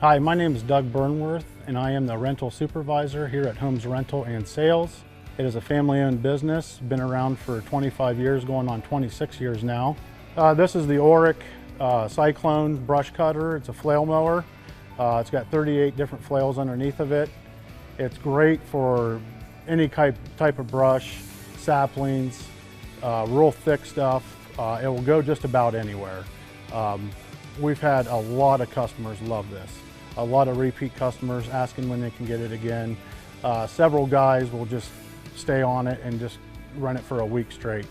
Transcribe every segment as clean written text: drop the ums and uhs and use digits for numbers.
Hi, my name is Doug Burnworth, and I am the rental supervisor here at Holmes Rental and Sales. It is a family-owned business, been around for 25 years, going on 26 years now. This is the Orec Cyclone brush cutter. It's a flail mower. It's got 38 different flails underneath of it. It's great for any type of brush, saplings, real thick stuff. It will go just about anywhere. We've had a lot of customers love this. A lot of repeat customers asking when they can get it again. Several guys will just stay on it and just run it for a week straight.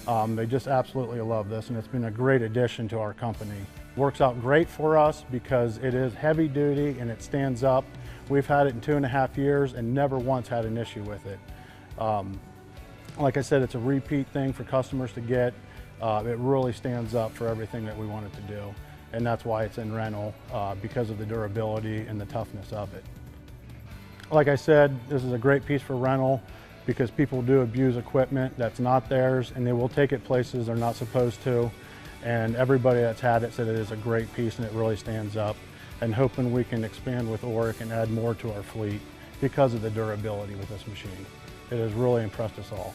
They just absolutely love this, and it's been a great addition to our company. Works out great for us because it is heavy duty and it stands up. We've had it in 2.5 years and never once had an issue with it. Like I said, it's a repeat thing for customers to get. It really stands up for everything that we want it to do. And that's why it's in rental, because of the durability and the toughness of it. Like I said, this is a great piece for rental because people do abuse equipment that's not theirs, and they will take it places they're not supposed to. And everybody that's had it said it is a great piece and it really stands up. And hoping we can expand with Orec and add more to our fleet because of the durability with this machine. It has really impressed us all.